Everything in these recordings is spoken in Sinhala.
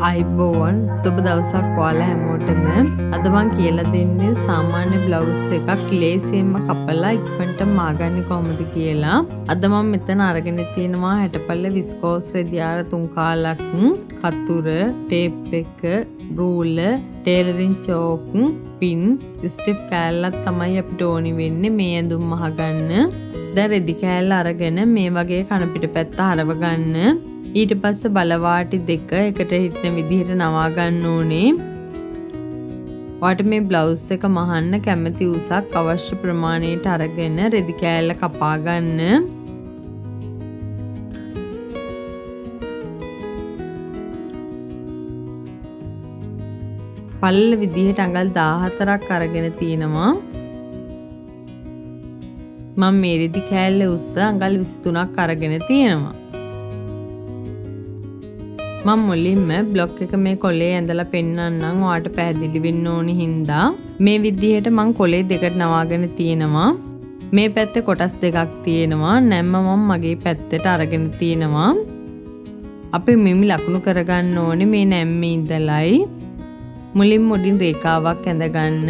අයිබෝවන් සුබ දවසක් ඔයාලා හැමෝටම. අද මම කියලා දෙන්නේ සාමාන්‍ය බ්ලවුස් එකක් ලේසියෙන්ම කපලා ඉක්මනට මාගන්නේ කොහොමද කියලා. අද මම මෙතන අරගෙන තියෙනවා 60 විස්කෝස් රෙදි ආර 3 කාලක්, කතුර, ටේප් එක, රූලර්, ටේලරින් චෝක්, පින්, ස්ටිප් කෑල්ලක් තමයි අපිට ඕනි වෙන්නේ මේ ඇඳුම් මහගන්න. දැන් රෙදි කෑල්ල අරගෙන මේ වගේ කන පිටපැත්ත හරව ගන්න. ඊට පස්සේ බලවාටි දෙක එකට හිටන විදිහට නවා ගන්න ඕනේ. ඔයාට මේ බ්ලවුස් එක මහන්න කැමති උසක් අවශ්‍ය ප්‍රමාණයට අරගෙන රෙදි කෑල්ල කපා ගන්න. පළල විදිහට අඟල් 14ක් අරගෙන තිනවා. මම මේ රෙදි කෑල්ල උස්ස අඟල් 23ක් අරගෙන තියෙනවා. මම මුලින්ම බ්ලොක් එක මේ කොලේ ඇඳලා පෙන්නන්නම් ඔයාට පැහැදිලි වෙන්න ඕනි හින්දා. මේ විදිහට මම කොලේ දෙකට නවාගෙන තියෙනවා. මේ පැත්තේ කොටස් දෙකක් තියෙනවා. නැම්ම මම මගේ පැත්තට අරගෙන තියෙනවා. අපි මිමි ලකුණු කරගන්න ඕනේ මේ නැම්මේ ඉඳලයි. මුලින්ම උඩින් රේඛාවක් ඇඳගන්න.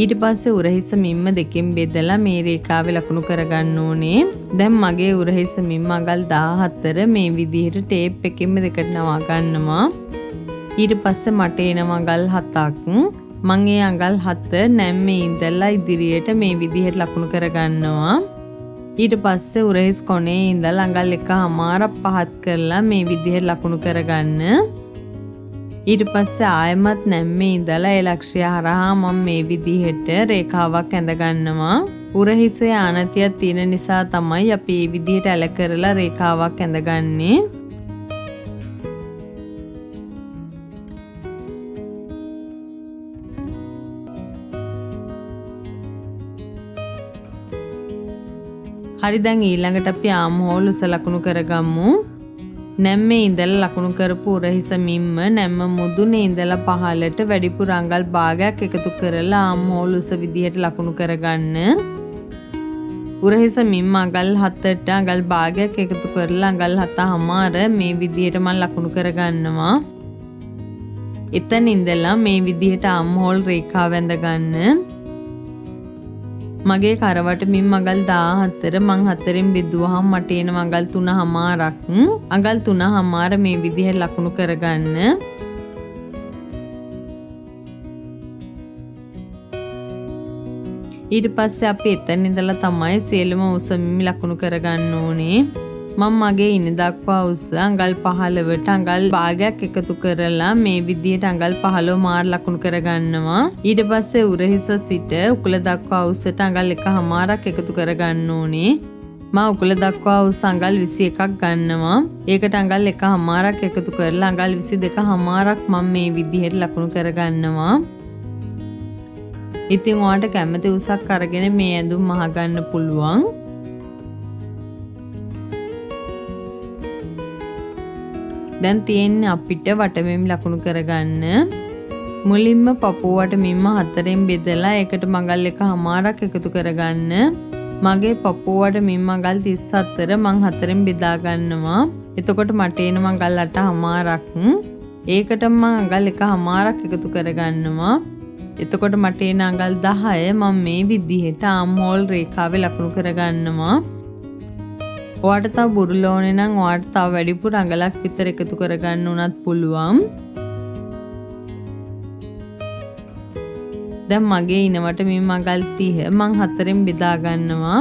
ඊට පස්සේ උරහිස මිම්ම දෙකෙන් බෙදලා මේ රේඛාවේ ලකුණු කරගන්න ඕනේ. දැන් මගේ උරහිස මිම්ම අඟල් 14 මේ විදිහට ටේප් එකෙන් දෙකට නවා ගන්නවා. ඊට පස්සේ මට එනවා අඟල් 7ක්. මම ඒ අඟල් 7 නැම්මේ ඉඳලා ඉදිරියට මේ විදිහට ලකුණු කරගන්නවා. ඊට පස්සේ උරහිස් කොනේ ඉඳලා අඟල් 1.5ක් පහත් කරලා මේ විදිහට ලකුණු කරගන්න. ඊට පස්සේ ආයමත් නැම්මේ ඉඳලා ඒ ලක්ෂ්‍යය හරහා මම මේ විදිහට රේඛාවක් ඇඳ ගන්නවා. උරහිසේ ආනතියක් තියෙන නිසා තමයි අපි මේ විදිහට ඇල කරලා රේඛාවක් ඇඳගන්නේ. හරි, දැන් ඊළඟට අපි ආම් හෝල් උස ලකුණු කරගමු. නැම්මේ ඉඳලා ලකුණු කරපු උරහිස මිම්ම නැම්ම මුදුනේ ඉඳලා පහළට වැඩිපුර අඟල් භාගයක් එකතු කරලා ආම් හෝල් උස විදිහට ලකුණු කරගන්න. උරහිස මිම්ම අඟල් 7ට අඟල් භාගයක් එකතු කරලා අඟල් 7.5 මේ විදිහට මම ලකුණු කරගන්නවා. එතන ඉඳලා මේ විදිහට ආම් හෝල් රේඛාව ඇඳ ගන්න. මගේ කරවට මිම් අඟල් 14 මං 4න් බෙදුවහම මට එනවා අඟල් 3.5ක්. අඟල් 3.5 මේ විදිහට ලකුණු කරගන්න. ඊට පස්සේ අපි එතන ඉඳලා තමයි සියලුම උස මිම් ලකුණු කරගන්න ඕනේ. මම මගේ ඉන දක්වා උස අඟල් 15ට අඟල් භාගයක් එකතු කරලා මේ විදිහට අඟල් 15 මාර ලකුණු කරගන්නවා. ඊට පස්සේ උරහිස සිට උකුල දක්වා උසට අඟල් 1.5ක් එකතු කරගන්න ඕනේ. මම උකුල දක්වා උස අඟල් 21ක් ගන්නවා. ඒකට අඟල් 1.5ක් එකතු කරලා අඟල් 22.5ක් මම මේ විදිහට ලකුණු කරගන්නවා. ඉතින් ඔයාට කැමති උසක් අරගෙන මේ ඇඳුම් මහගන්න පුළුවන්. දැන් තියෙන්නේ අපිට වටමෙම් ලකුණු කරගන්න. මුලින්ම පපුවට මිම්ම 4න් බෙදලා ඒකට මඟල් 1.5ක් එකතු කරගන්න. මගේ පපුවට මිම්ම අඟල් 34 මං 4න් බෙදා ගන්නවා. එතකොට මට එන මඟල් 8.5ක්. ඒකට මං අඟල් 1.5ක් එකතු කරගන්නවා. එතකොට මට එන අඟල් 10 මම මේ විදිහට ආම් හෝල් රේඛාවේ ලකුණු කරගන්නවා. ඔයාට තව බුරුල ඕනේ නම් ඔයාට තව වැඩිපුර අඟලක් විතර එකතු කරගන්න උනත් පුළුවන්. දැන් මගේ ඉනවට මේ අඟල් 30 මං 4න් බෙදා ගන්නවා.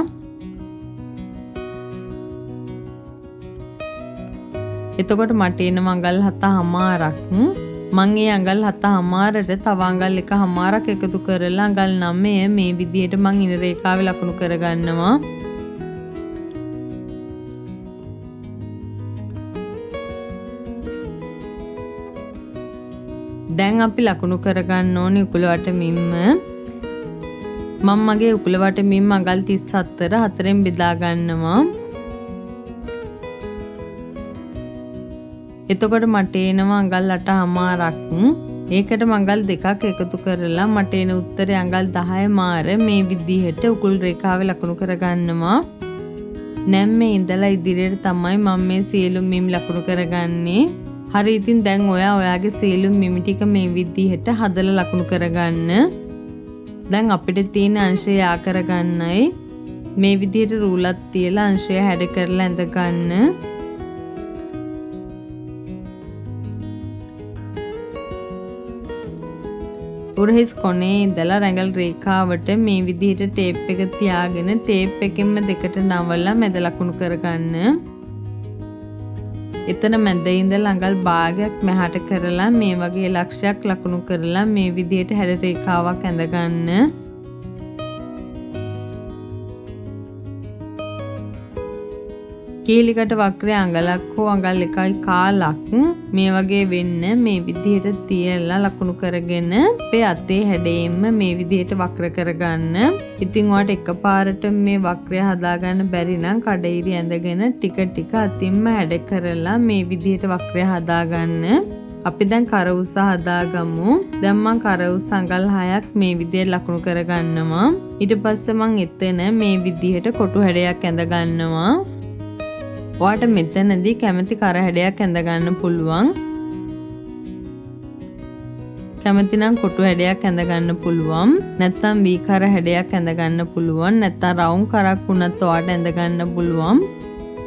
එතකොට මට එන අඟල් 7.5ක්. මං ඒ අඟල් 7.5ට තව අඟල් 1.5ක් එකතු කරලා අඟල් 9 මේ විදිහට මං ඉන රේඛාවේ ලකුණු කරගන්නවා. දැන් අපි ලකුණු කරගන්න ඕනේ උකුල වට මිම්ම. මම මගේ උකුල වට මිම්ම අඟල් 34 4න් බෙදා ගන්නවා. එතකොට මට එනවා අඟල් 8.5ක්. ඒකට මඟල් දෙකක් එකතු කරලා මට එන උත්තරේ අඟල් 10 මාර මේ විදිහට උකුල් රේඛාවේ ලකුණු කරගන්නවා. නැම්මේ ඉඳලා ඉදිරියට තමයි මම මේ සියලු මිම් ලකුණු කරගන්නේ. හරි ඉතින් දැන් ඔයාගේ සියලුම මිමි ටික මේ විදිහට හදලා ලකුණු කරගන්න. දැන් අපිට තියෙන අංශය යා කරගන්නයි මේ විදිහට රූලත් තියලා අංශය හැඩ කරලා ඇඳ ගන්න. උරහිස් කොනේ ඉඳලා රැඟල් රේඛාවට මේ විදිහට ටේප් එක තියාගෙන ටේප් එකෙන්ම දෙකට නවලා මැද ලකුණු කරගන්න. එතන මැද ඉඳලා අඟල් භාගයක් මෙහාට කරලා මේ වගේ ලක්ෂයක් ලකුණු කරලා මේ විදිහට හැඩ රේඛාවක් ඇඳ ගන්න. කීලිකට වක්‍රය අඟලක් හෝ අඟල් 1.1 මේ වගේ වෙන්න මේ විදිහට තියලා ලකුණු කරගෙන අපේ අතේ හැඩයෙන්ම මේ විදිහට වක්‍ර කරගන්න. ඉතින් ඔයාලට එකපාරට මේ වක්‍රය හදාගන්න බැරි නම් කඩිරි ඇඳගෙන ටික ටික අතින්ම හැඩ කරලා මේ විදිහට වක්‍රය හදාගන්න. අපි දැන් කර උස හදාගමු. දැන් මම කර උස අඟල් 6ක් මේ විදිහට ලකුණු කරගන්නවා. ඊට පස්සේ මම එතන මේ විදිහට කොටු හැඩයක් ඇඳ ගන්නවා. ඔයාට මෙතනදී කැමති කර හැඩයක් ඇඳ ගන්න පුළුවන්. කැමති නම් කොටු හැඩයක් ඇඳ ගන්න පුළුවන්. නැත්නම් වී කර හැඩයක් ඇඳ ගන්න පුළුවන්. නැත්නම් රවුම් කරක් වුණත් ඔයාට ඇඳ ගන්න පුළුවන්.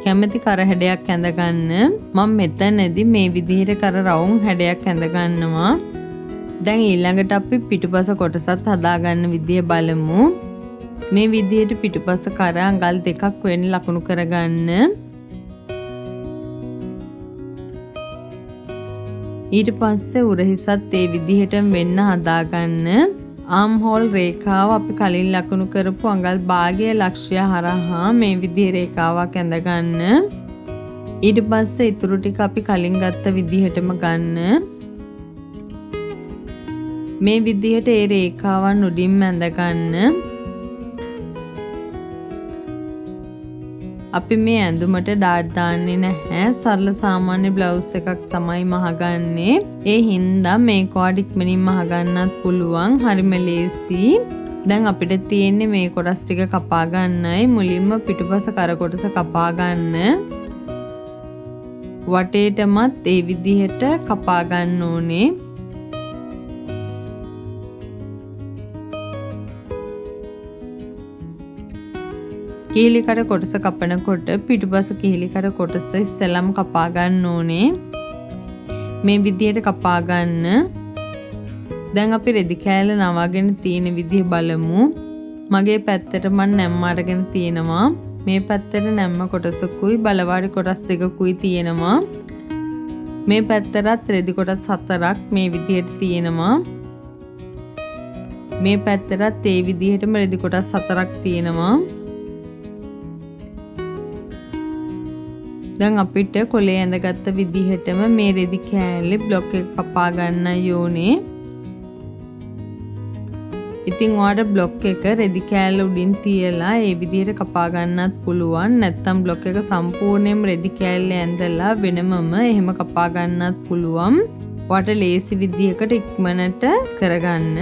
කැමති කර හැඩයක් ඇඳ ගන්න. මම මෙතනදී මේ විදිහට කර රවුම් හැඩයක් ඇඳ ගන්නවා. දැන් ඊළඟට අපි පිටුපස කොටසත් හදාගන්න විදිය බලමු. මේ විදිහට පිටුපස කර අඟල් 2ක් වෙන්න ලකුණු කරගන්න. ඊට පස්සේ උරහිසත් ඒ විදිහටම වෙන්න හදාගන්න. ආම් හෝල් රේඛාව අපි කලින් ලකුණු කරපු අඟල් භාගය ලක්ෂ්‍ය හරහා මේ විදිහේ රේඛාවක් ඇඳ ගන්න. ඊට පස්සේ ඊටු ටික අපි කලින් ගත්ත විදිහටම ගන්න. මේ විදිහට ඒ රේඛාවන් උඩින්ම ඇඳ ගන්න. අපි මේ ඇඳුමට ඩාට් දාන්නේ නැහැ. සරල සාමාන්‍ය බ්ලවුස් එකක් තමයි මහගන්නේ. ඒ හින්දා මේක ඔයාලට ඉක්මනින් මහගන්නත් පුළුවන්. හරිම ලේසි. දැන් අපිට තියෙන්නේ මේ කොටස් ටික කපා ගන්නයි. මුලින්ම පිටුපස කර කොටස කපා ගන්න. වටේටමත් ඒ විදිහට කපා ගන්න ඕනේ. කිහිලිකර කොටස කපනකොට පිටුපස කිහිලිකර කොටස ඉස්සෙල්ලාම කපා ගන්න ඕනේ. මේ විදිහට කපා ගන්න. දැන් අපි රෙදි කෑල්ල නවාගෙන තියෙන විදිහ බලමු. මගේ පැත්තට මම නැම්ම අරගෙන තියෙනවා. මේ පැත්තට නැම්ම කොටසකුයි බලවාඩි කොටස් දෙකකුයි තියෙනවා. මේ පැත්තටත් රෙදි කොටස් 4ක් මේ විදිහට තියෙනවා. මේ පැත්තටත් ඒ විදිහටම රෙදි කොටස් 4ක් තියෙනවා. දැන් අපිට කොලේ ඇඳගත්ත විදිහටම මේ රෙදි කෑල්ලේ බ්ලොක් එක කපා ගන්නයි ඕනේ. ඉතින් ඔයාලට බ්ලොක් එක රෙදි කෑල්ල උඩින් තියලා ඒ විදිහට කපා ගන්නත් පුළුවන්. නැත්නම් බ්ලොක් එක සම්පූර්ණයෙන්ම රෙදි කෑල්ලේ ඇඳලා වෙනමම එහෙම කපා ගන්නත් පුළුවන්. ඔයාලට ලේසි විදිහකට ඉක්මනට කරගන්න.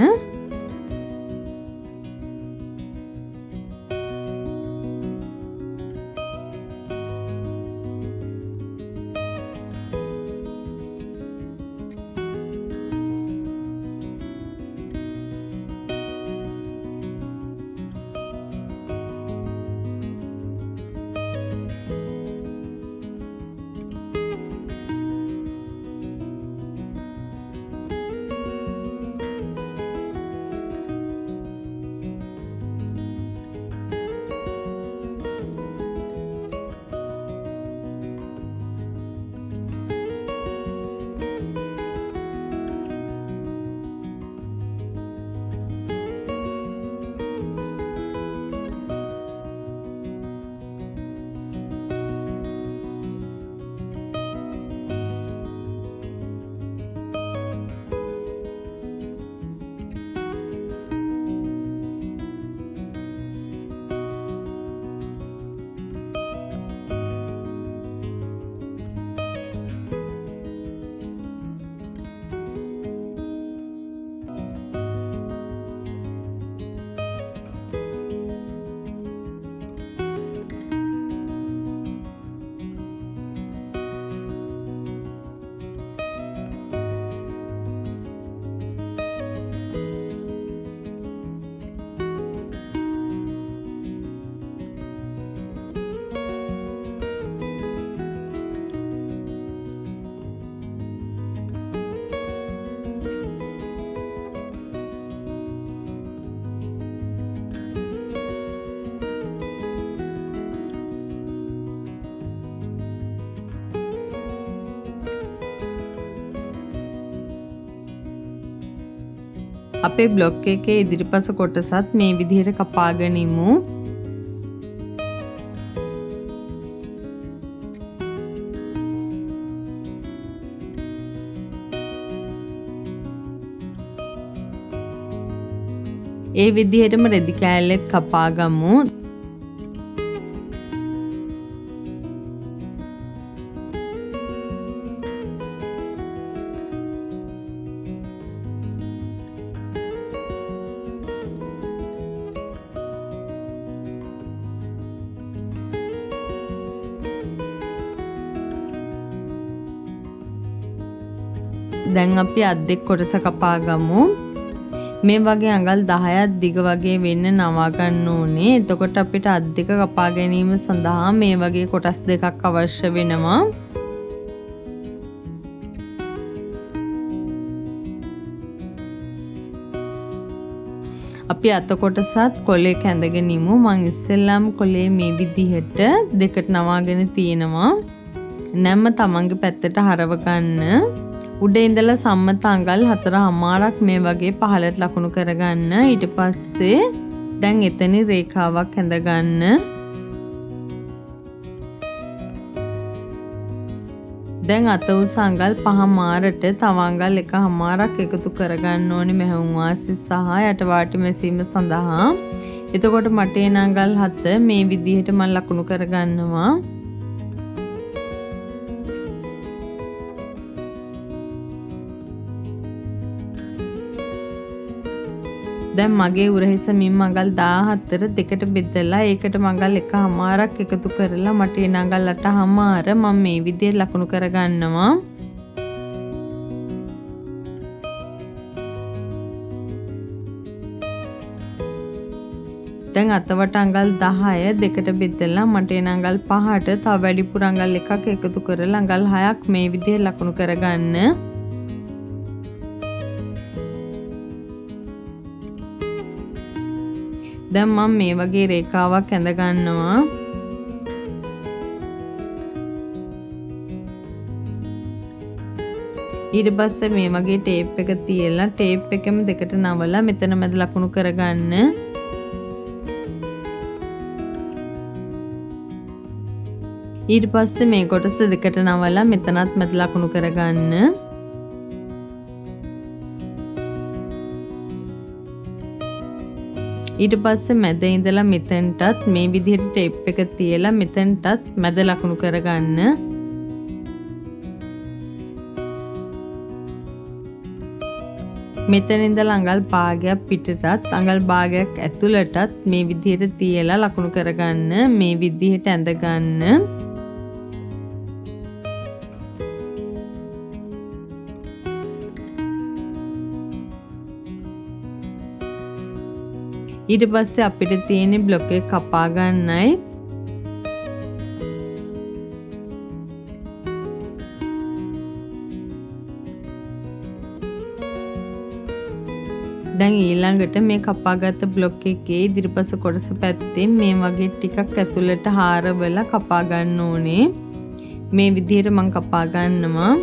අපේ බ්ලොක් එකේ ඉදිරිපස කොටසත් මේ විදිහට කපාගෙන ඉමු. ඒ විදිහටම රෙදි කෑල්ලෙත් කපා ගමු. දැන් අපි අත් දෙක කොටස කපා ගමු. මේ වගේ අඟල් 10ක් දිග වගේ වෙන්න නවා ගන්න ඕනේ. එතකොට අපිට අත් දෙක කපා ගැනීම සඳහා මේ වගේ කොටස් දෙකක් අවශ්‍ය වෙනවා. අපි අත කොටසත් කොලේ කැඳගෙන ඉමු. මං ඉස්සෙල්ලාම කොලේ මේ විදිහට දෙකට නවාගෙන තියෙනවා. නැම්ම තමන්ගේ පැත්තට හරව ගන්න. උඩ ඉඳලා සම්මත අඟල් 4.5ක් මේ වගේ පහළට ලකුණු කරගන්න. ඊට පස්සේ දැන් එතන රේඛාවක් ඇඳගන්න. දැන් අත උස අඟල් 5මාරට තව අඟල් 1.5ක් එකතු කරගන්න ඕනේ මෙහෙයුම් වාසි සහ යට වාටි මැසීම සඳහා. එතකොට මට එන අඟල් 7 මේ විදිහට මම ලකුණු කරගන්නවා. දැන් මගේ උරහිස මින් මඟල් 17ට දෙකට බෙදලා ඒකට මඟල් 1.5ක් එකතු කරලා මට එන අඟල් 8.5 මම මේ විදිහට ලකුණු කරගන්නවා. දැන් අතවට අඟල් 10 දෙකට බෙදලා මට එන අඟල් 5ට තව වැඩිපුර අඟල් එකක් එකතු කරලා අඟල් 6ක් මේ විදිහට ලකුණු කරගන්න. දැන් මම මේ වගේ රේඛාවක් ඇඳ ගන්නවා. ඊට පස්සේ මේ වගේ ටේප් එක තියලා ටේප් එකෙම දෙකට නවලා මෙතන මැද ලකුණු කරගන්න. ඊට පස්සේ මේ කොටස දෙකට නවලා මෙතනත් මැද ලකුණු කරගන්න. ඊට පස්සේ මැද ඉඳලා මෙතෙන්ටත් මේ විදිහට ටේප් එක තියලා මෙතෙන්ටත් මැද ලකුණු කරගන්න. මෙතන ඉඳලා අඟල් භාගයක් පිටටත් අඟල් භාගයක් ඇතුළටත් මේ විදිහට තියලා ලකුණු කරගන්න. මේ විදිහට ඇඳ ගන්න. ඊට පස්සේ අපිට තියෙන බ්ලොක් එක කපා ගන්නයි. දැන් ඊළඟට මේ කපාගත්ත බ්ලොක් එකේ ඉදිරිපස කොටස පැත්තෙන් මේ වගේ ටිකක් ඇතුළට හාරවලා කපා ගන්න ඕනේ. මේ විදිහට මම කපා ගන්නවා.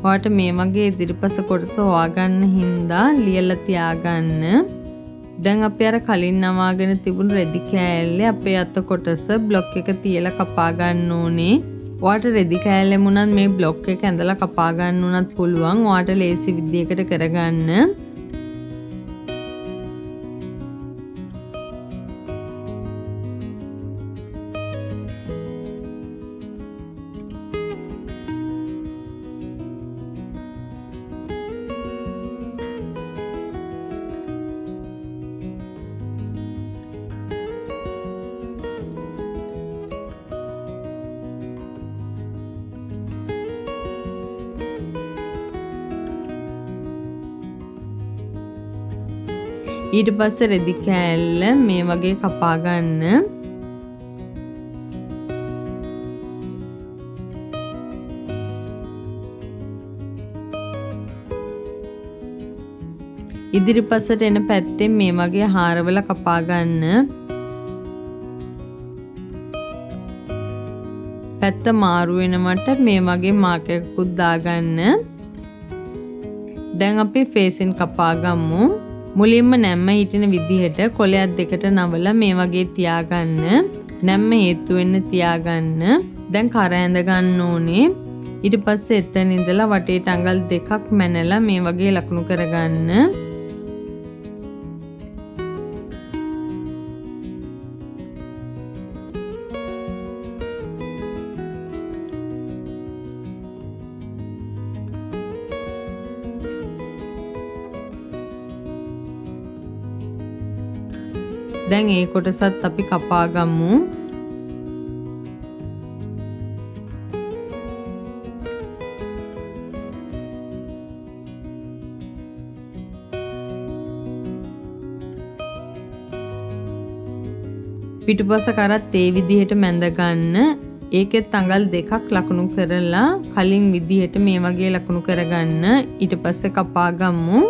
ඔයාට මේ වගේ ඉදිරිපස කොටස හොයාගන්න හින්දා ලියලා තියාගන්න. දැන් අපි අර කලින් නවාගෙන තිබුණු රෙදි කෑල්ලේ අපේ අත කොටස බ්ලොක් එක තියලා කපා ගන්න ඕනේ. ඔයාට රෙදි කෑල්ලෙම උනත් මේ බ්ලොක් එක ඇඳලා කපා ගන්න උනත් පුළුවන්. ඔයාට ලේසි විදියකට කරගන්න. ඊට පස්සේ රෙදි කෑල්ල මේ වගේ කපා ගන්න. ඉදිරිපසට එන පැත්තෙන් මේ වගේ හාරවල කපා ගන්න. පැත්ත මාරු වෙනවට මේ වගේ මාක් එකකුත් දාගන්න. දැන් අපි ෆේසින් කපා ගමු. මුලින්ම නැම්ම හිටින විදිහට කොලයක් දෙකට නවලා මේ වගේ තියාගන්න. නැම්ම හේතු වෙන්න තියාගන්න. දැන් කර ඇඳ ගන්න ඕනේ. ඊට පස්සේ එතන ඉඳලා වටේට අඟල් දෙකක් මැනලා මේ වගේ ලකුණු කරගන්න. දැන් ඒ කොටසත් අපි කපා ගමු. පිටුපස කරත් ඒ විදිහට මැඳ ගන්න. ඒකෙත් අඟල් දෙකක් ලකුණු කරලා කලින් විදිහට මේ වගේ ලකුණු කරගන්න. ඊට පස්සේ කපා ගමු.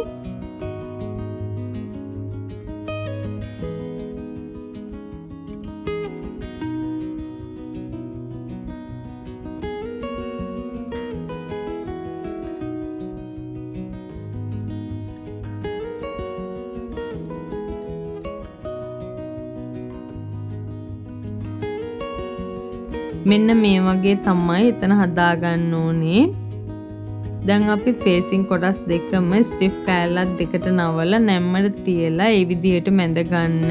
මෙන්න මේ වගේ තමයි එතන හදාගන්න ඕනේ. දැන් අපි ෆේසින් කොටස් දෙකම ස්ටිෆ් කෑල්ලක් දෙකට නවලා නැම්මට තියලා ඒ විදිහට මැද ගන්න.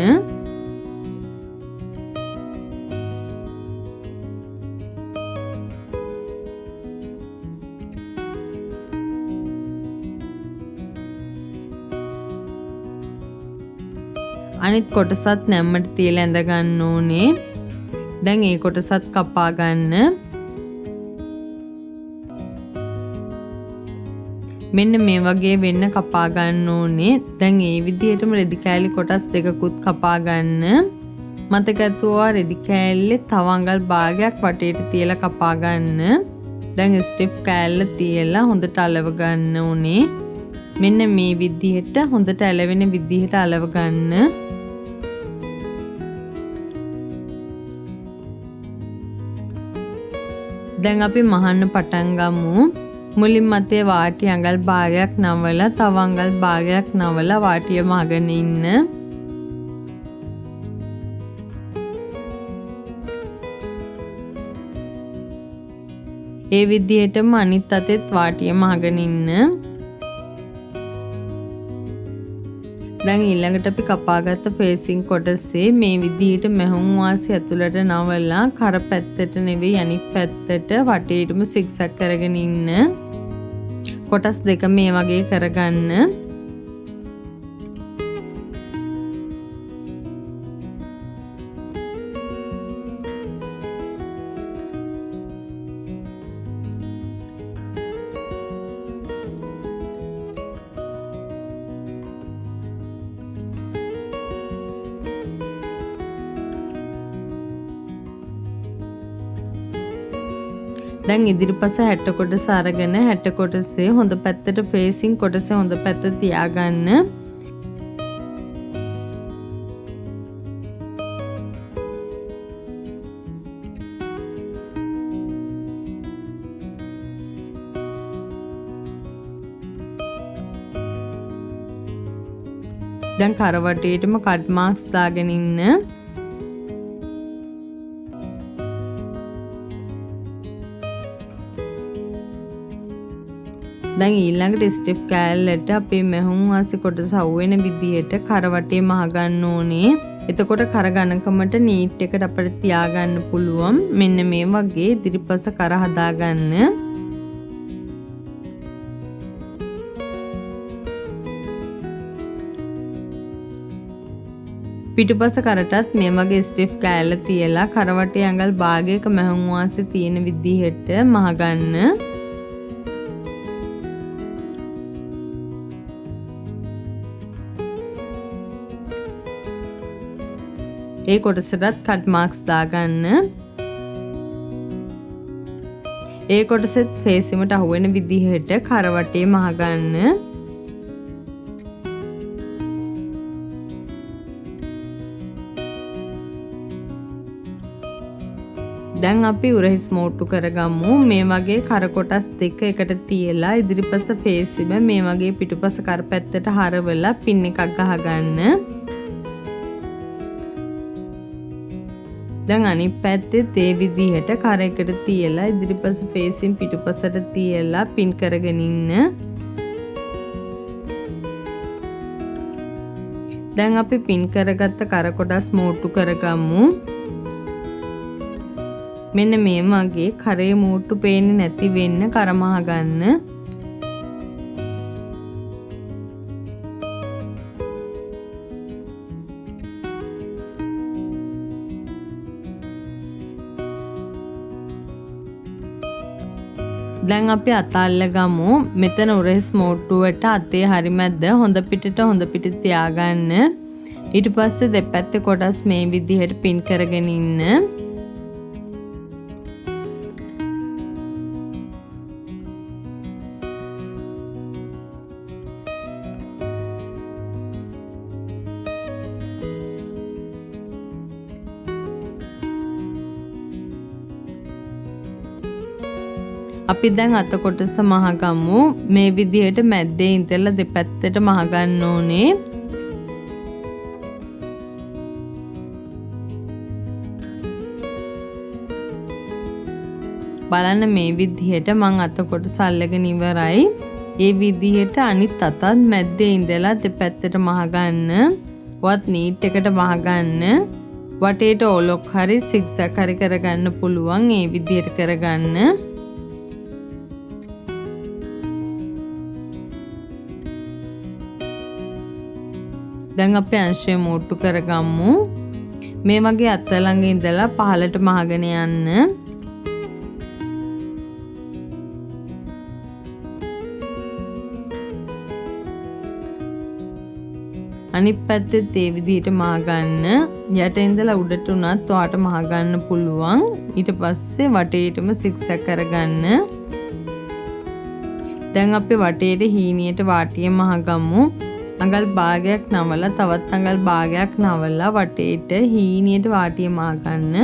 අනිත් කොටසත් නැම්මට තියලා ඇඳ ගන්න ඕනේ. දැන් ඒ කොටසත් කපා ගන්න. මෙන්න මේ වගේ වෙන්න කපා ගන්න ඕනේ. දැන් ඒ විදිහටම රෙදි කෑලි කොටස් දෙකකුත් කපා ගන්න. මතක ඇතුවා රෙදි කෑල්ලේ තව අඟල් භාගයක් වටේට තියලා කපා ගන්න. දැන් ස්ටිෆ් කෑල්ල තියලා හොඳට අලව ගන්න ඕනේ. මෙන්න මේ විදිහට හොඳට ඇලවෙන විදිහට අලව ගන්න. දැන් අපි මහන්න පටන් ගමු. මුලින් මතේ වාටි අඟල් භාගයක් නවලා තව අඟල් භාගයක් නවලා වාටිය මහගෙන ඉන්න. ඒ විදිහටම අනිත් අතෙත් වාටිය මහගෙන ඉන්න. දැන් ඊළඟට අපි කපාගත්ත ෆේසින් කොටසේ මේ විදිහට මැහුම් වාසි ඇතුළට නවලා කර පැත්තට නෙවෙයි අනිත් පැත්තට වටේටම සිග්සැග් කරගෙන ඉන්න. කොටස් දෙක මේ වගේ කරගන්න. දැන් ඉදිරිපස 60 කොටස අරගෙන 60 කොටසේ හොඳ පැත්තට ෆේසින් කොටසේ හොඳ පැත්ත තියාගන්න. දැන් කරවටේටම කට් මාක්ස් දාගෙන ඉන්න. දැන් ඊළඟට ස්ටිෆ් කෑල්ලට අපේ මැහුම් වාසි කොටස අහුවෙන විදිහට කරවටේ මහ ගන්න ඕනේ. එතකොට කර ගණකමට නීට් එකට අපිට තියාගන්න පුළුවන්. මෙන්න මේ වගේ ඉදිරිපස කර හදාගන්න. පිටුපස කරටත් මේ වගේ ස්ටිෆ් කෑල්ල තියලා කරවටේ අඟල් භාගයක මැහුම් වාසි තියෙන විදිහට මහ ගන්න. ඒ කොටසටත් කට් මාක්ස් දාගන්න. ඒ කොටසෙත් ෆේසිමට අහුවෙන විදිහට කරවටේ මහගන්න. දැන් අපි උරහිස් මෝට්ටු කරගමු. මේ වගේ කර කොටස් දෙක එකට තියලා ඉදිරිපස ෆේසිම මේ වගේ පිටුපස කර පැත්තට හරවලා පින් එකක් ගහගන්න. දැන් අනිත් පැත්තේ ඒ විදිහට කර එකට තියලා ඉදිරිපස ෆේසින් පිටුපසට තියලා පින් කරගෙන ඉන්න. දැන් අපි පින් කරගත්ත කර කොටස් මෝට්ටු කරගමු. මෙන්න මේ වගේ කරේ මෝට්ටු පේන්නේ නැති වෙන්න කරමහ ගන්න. දැන් අපි අත අල්ල ගමු. මෙතන උරහිස් මෝට්ටුවට අතේ හරි මැද්ද හොඳ පිට තියාගන්න. ඊට පස්සේ දෙපැත්තේ කොටස් මේ විදිහට පින් කරගෙන ඉන්න. අපි දැන් අත කොටස මහගමු. මේ විදිහට මැද්දේ ඉඳලා දෙපැත්තට මහගන්න ඕනේ. බලන්න මේ විදිහට මං අත කොටස අල්ලගෙන ඉවරයි. ඒ විදිහට අනිත් අතත් මැද්දේ ඉඳලා දෙපැත්තට මහගන්න. වත් නීට් එකට මහගන්න. වටේට ඔලොක් හරි සිග්සැග් හරි කරගන්න පුළුවන්. ඒ විදිහට කරගන්න. දැන් අපි අංශය මෝට්ටු කරගමු. මේ වගේ අත ළඟ ඉඳලා පහළට මහගෙන යන්න. අනිත් පැත්තෙත් ඒ විදිහට මහගන්න. යට ඉඳලා උඩට උනත් ඔයාට මහගන්න පුළුවන්. ඊට පස්සේ වටේටම සිග්සැග් කරගන්න. දැන් අපි වටේට හීනියට වාටිය මහගමු. අඟල් භාගයක් නවලා තවත් අඟල් භාගයක් නවලා වටේට හීනියට වාටිය මහගන්න.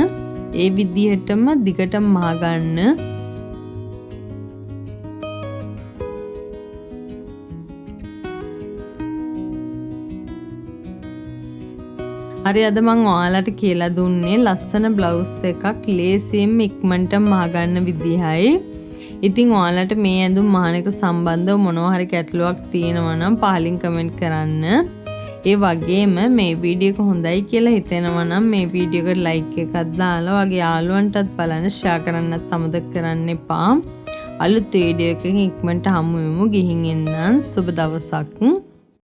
ඒ විදිහටම දිගටම මහගන්න. හරි අද මං ඔයාලට කියලා දුන්නේ ලස්සන බ්ලවුස් එකක් ලේසියෙන් ඉක්මනට මහගන්න විදිහයි. ඉතින් ඔයාලට මේ ඇඳුම් මහන එක සම්බන්ධව මොනවා හරි ගැටලුවක් තියෙනවා නම් පහලින් කමෙන්ට් කරන්න. ඒ වගේම මේ වීඩියෝ එක හොඳයි කියලා හිතෙනවා නම් මේ වීඩියෝ එකට ලයික් එකක් දාලා වගේ යාළුවන්ටත් බලන්න ෂෙයා කරන්නත් අමතක කරන්න එපා. අලුත් වීඩියෝ එකකින් ඉක්මනට හමු වෙමු. ගිහින් එන්නම්. සුබ දවසක්.